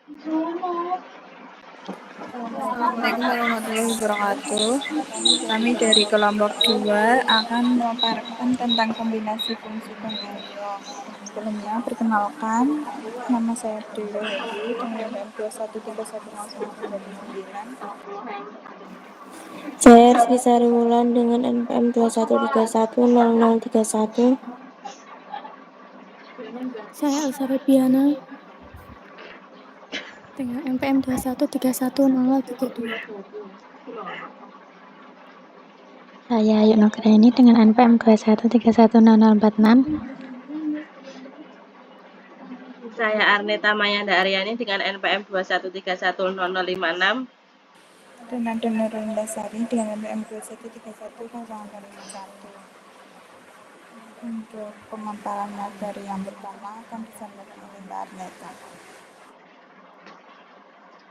Assalamualaikum warahmatullahi wabarakatuh. Kami dari kelompok 2 akan memaparkan tentang kombinasi fungsi Congenium. Sebelumnya, perkenalkan, nama saya Dewi Hedi dengan NPM 2131099. Saya Rizky Sariwulan dengan NPM 21310031. Saya Elsa Febiana dengan NPM 21310032. Saya Ayu Nugraini dengan NPM 21310046. Saya Arneta Mayanda Aryani dengan NPM 21310056. Dan Nada Nurindasari dengan NPM 2131051. Untuk pemaparan materi yang pertama akan disampaikan oleh Mbak Arneta.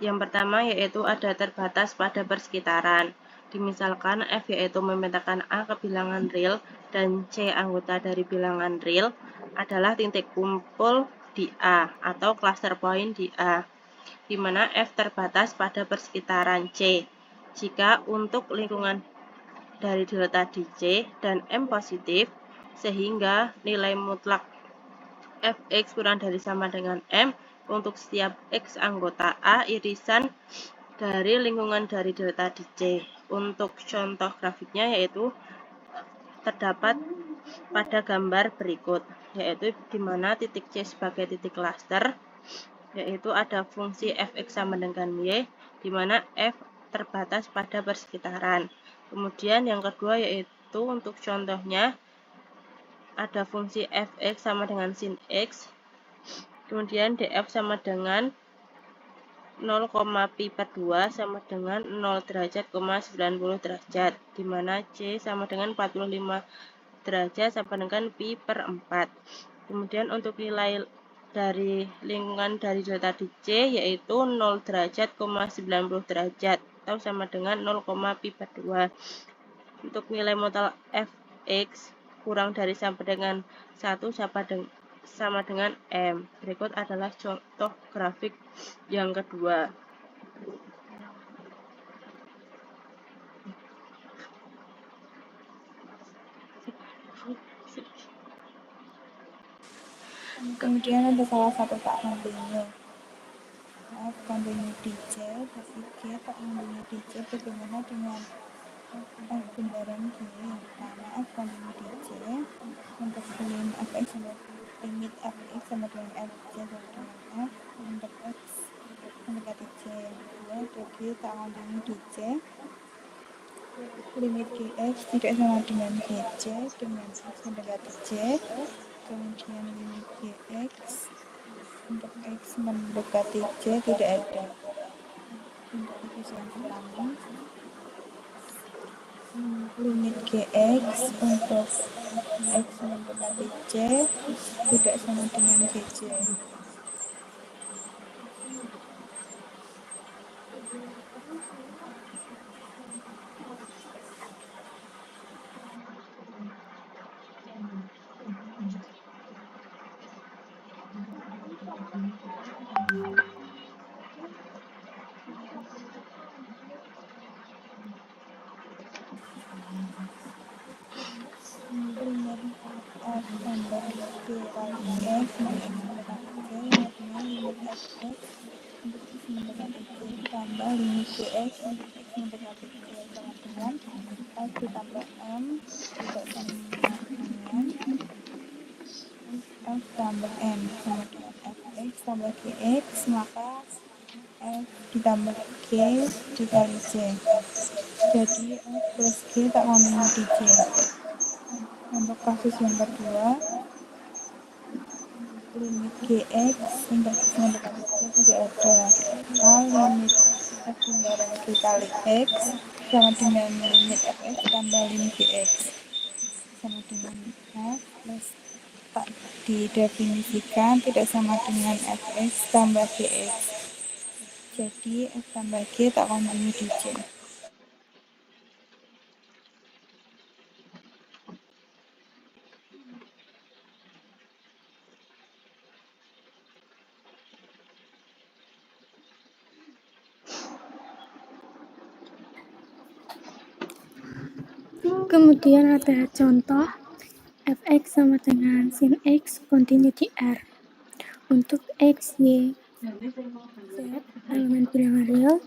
Yang pertama yaitu ada terbatas pada persekitaran. Dimisalkan F yaitu memetakan A ke bilangan real dan C anggota dari bilangan real adalah titik kumpul di A atau cluster point di A, di mana F terbatas pada persekitaran C. Jika untuk lingkungan dari delta di C dan M positif, sehingga nilai mutlak Fx kurang dari sama dengan M untuk setiap X anggota A irisan dari lingkungan dari delta di C. Untuk contoh grafiknya yaitu terdapat pada gambar berikut, yaitu di mana titik C sebagai titik cluster, yaitu ada fungsi Fx sama dengan Y, di mana F terbatas pada persekitaran. Kemudian yang kedua yaitu untuk contohnya ada fungsi Fx sama dengan sin X, kemudian df sama dengan 0,pi per 2 sama dengan 0 derajat, 90 derajat, di mana C sama dengan 45 derajat sama dengan pi per 4. Kemudian untuk nilai dari lingkungan dari delta di C yaitu 0 derajat, 90 derajat atau sama dengan 0, pi per 2. Untuk nilai modal Fx kurang dari sama dengan 1 sama dengan M. Berikut adalah contoh grafik yang kedua. Kemudian ada salah satu tak kontinu. F kontinu di C, tapi G tak kontinu di C. Bagaimana dengan F bundaran G? Karena F kontinu di C, untuk limit Fx sama dengan Fc sama dengan F, untuk X mendekati C. Yang kedua, ada G tak kontinu di C, limit Gx tidak sama dengan Gc dengan X mendekati C. Kemudian limit Gx untuk X mendekati C tidak ada. Untuk kasus yang pertama, limit Gx untuk X mendekati C tidak sama dengan Gc. Limit F tambah G kali X untuk X mendekati C sama dengan limit Fx untuk X mendekati C ditambah limit Gx untuk X mendekati C sama dengan F ditambah M tidak sama dengan F tambah M sama dengan Fx tambah Gx, maka F ditambah G dikali C, jadi F plus G tak kontinu di C. Untuk kasus yang kedua, limit Gx untuk X mendekati C tidak ada, maka limit F bundaran G kali X sama dengan limit Fx tambah limit Gx sama dengan F plus tak didefinisikan tidak sama dengan Fx tambah Gx, jadi F tambah G tak kontinu di C. Kemudian ada contoh fx sama dengan sin x continue di R. Untuk x, y, z elemen bilangan real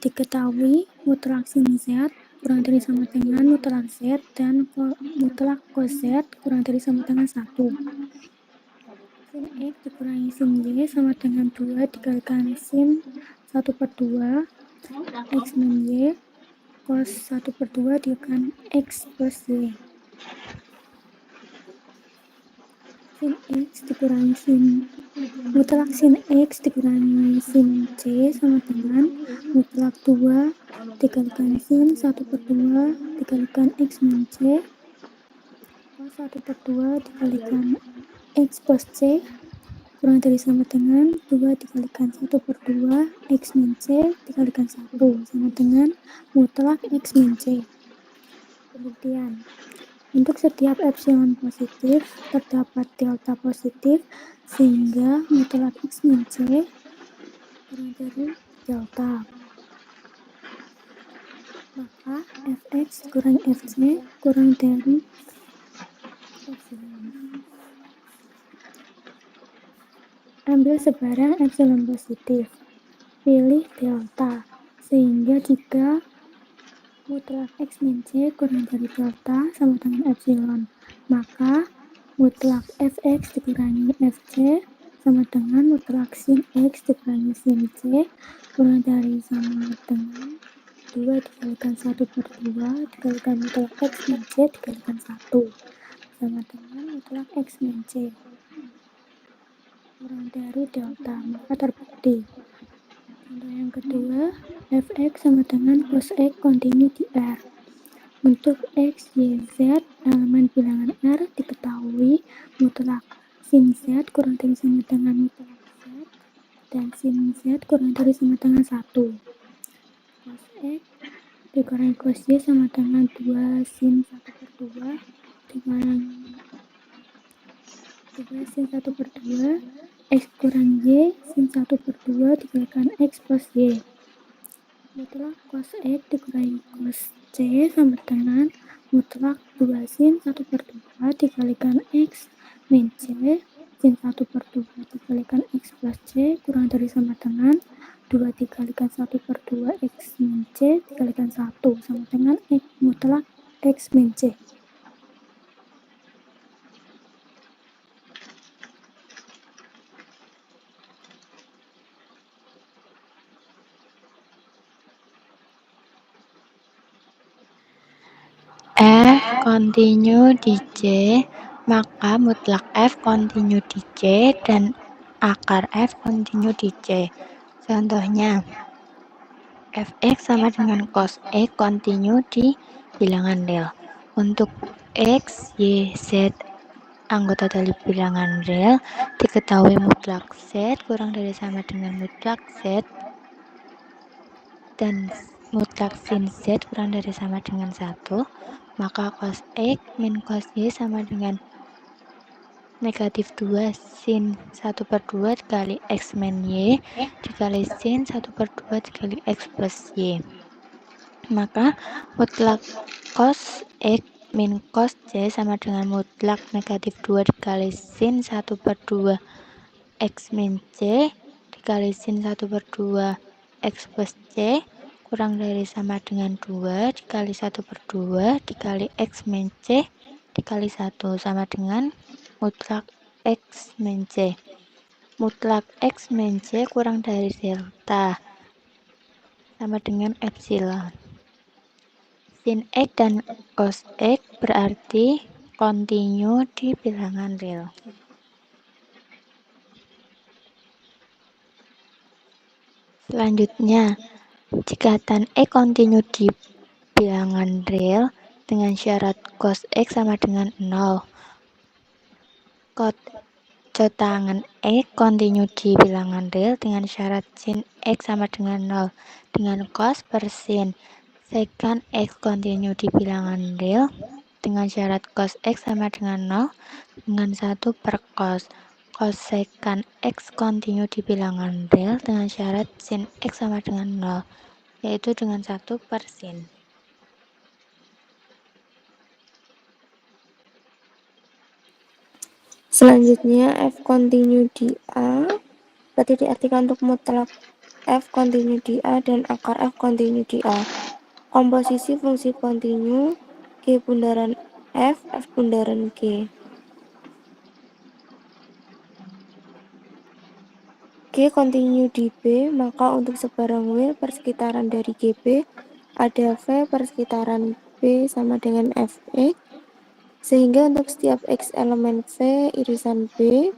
diketahui mutlak sin z kurang dari sama dengan mutlak z dan mutlak cos z kurang dari sama dengan 1. Sin x dikurangi sin y sama dengan 2 dikalikan sin 1 per 2 x min y cos 1 per 2 dikalikan x plus y. Sin x dikurangi sin mutlak sin x dikurangi sin c sama dengan mutlak 2 dikalikan sin 1 per 2 dikalikan x min c cos 1 per 2 dikalikan x plus c kurang dari sama dengan 2 dikalikan 1 per 2 x min c dikalikan 1 sama dengan mutlak x min c. Pembuktian. Untuk setiap epsilon positif terdapat delta positif sehingga mutlak x min c kurang dari delta. Maka fx kurang fc kurang dari epsilon. Ambil sebarang epsilon positif. Pilih delta. Sehingga jika mutlak x min c kurang dari delta sama dengan epsilon, maka mutlak fx dikurangi fc sama dengan mutlak sin x dikurangi sin c kurang dari sama dengan 2 dikalikan 1 per 2 dikalikan mutlak x min c dikalikan 1 sama dengan mutlak x min c kurang dari delta, maka terbukti. Contoh yang kedua, fx sama dengan cos x continue di R. Untuk x, y, z elemen bilangan R diketahui mutlak sin z kurang dari sama dengan mutlak z dan sin z kurang dari sama dengan 1. Cos x dikurangi cos y sama dengan 2 sin 1 per 2 dikurangi 2 sin 1 per 2 x kurang y sin 1 per 2 dikalikan x plus y. Mutlak cos x dikurangi cos c sama dengan mutlak 2 sin 1 per 2 dikalikan x min c sin 1 per 2 dikalikan x plus c kurang dari sama dengan 2 dikalikan 1 per 2 x min c dikalikan 1 sama dengan x mutlak x min c. F continue di C, maka mutlak F continue di C dan akar F continue di C. Contohnya, fx sama dengan cos X continue di bilangan real. Untuk x, y, z anggota dari bilangan real diketahui mutlak z kurang dari sama dengan mutlak z dan mutlak sin z kurang dari sama dengan 1, maka cos X min cos Y sama dengan negatif 2 sin 1 per 2 dikali X min Y dikali sin 1 per 2 dikali X plus Y. Maka mutlak cos X min cos C sama dengan mutlak negatif 2 dikali sin 1 per 2 X min C dikali sin 1 per 2 X plus C kurang dari sama dengan 2 dikali 1 per 2 dikali X min C dikali 1 sama dengan mutlak X min C. Mutlak X min C kurang dari delta sama dengan epsilon. Sin X dan cos X berarti continue di bilangan real. Selanjutnya, jika tan X continue di bilangan real dengan syarat cos X sama dengan 0, cotangan X continue di bilangan real dengan syarat sin X sama dengan 0 dengan cos per sin. Secant X continue di bilangan real dengan syarat cos X sama dengan 0 dengan 1 per cos. Cos secant X continue di bilangan real dengan syarat sin X sama dengan 0, yaitu dengan 1 per sin. Selanjutnya F continue di A berarti diartikan untuk mutlak F continue di A dan akar F continue di A. Komposisi fungsi continue G bundaran F, F bundaran G. G continue di B, maka untuk sebarang W persekitaran dari GB ada V persekitaran B sama dengan Fx, sehingga untuk setiap X elemen V irisan B,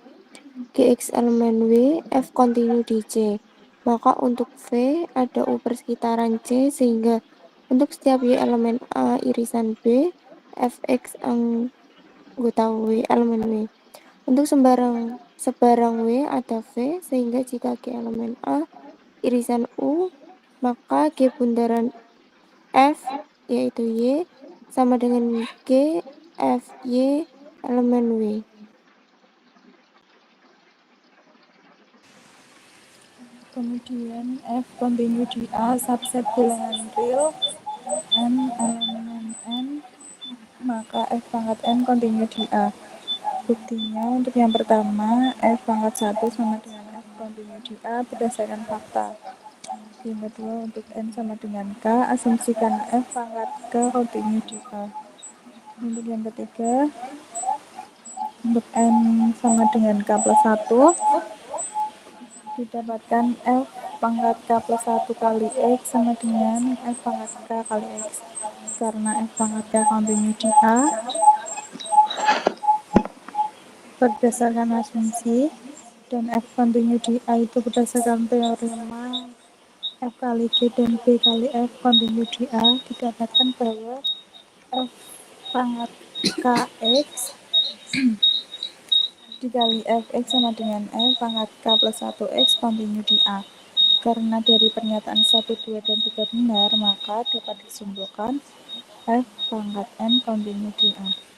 Gx elemen W, F continue di C. Maka untuk V ada U persekitaran C, sehingga untuk setiap Y elemen A irisan B, Fx anggota W elemen W. Untuk sebarang W ada V, sehingga jika G elemen A irisan U, maka G bundaran F yaitu Y sama dengan G F Y elemen W. Kemudian F continue di A subset bilangan real N elemen N, maka F pangkat N continue di A. Buktinya untuk yang pertama F pangkat 1 sama dengan F continue di A berdasarkan fakta. Yang kedua untuk N sama dengan K, asumsikan F pangkat K continue di A. Untuk yang ketiga untuk N sama dengan K plus 1 didapatkan F pangkat K plus 1 kali X sama dengan F pangkat K kali X. Karena F pangkat K continue di A berdasarkan asumsi dan F continue di A itu berdasarkan teorema F kali G dan B kali F continue di A, didapatkan bahwa F pangkat Kx dikali Fx sama dengan F pangkat K plus 1x continue di A. Karena dari pernyataan 1, 2, dan 3 benar, maka dapat disimpulkan F pangkat N continue di A.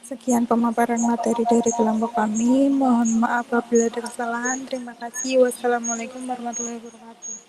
Sekian pemaparan materi dari kelompok kami. Mohon maaf apabila ada kesalahan. Terima kasih. Wassalamualaikum warahmatullahi wabarakatuh.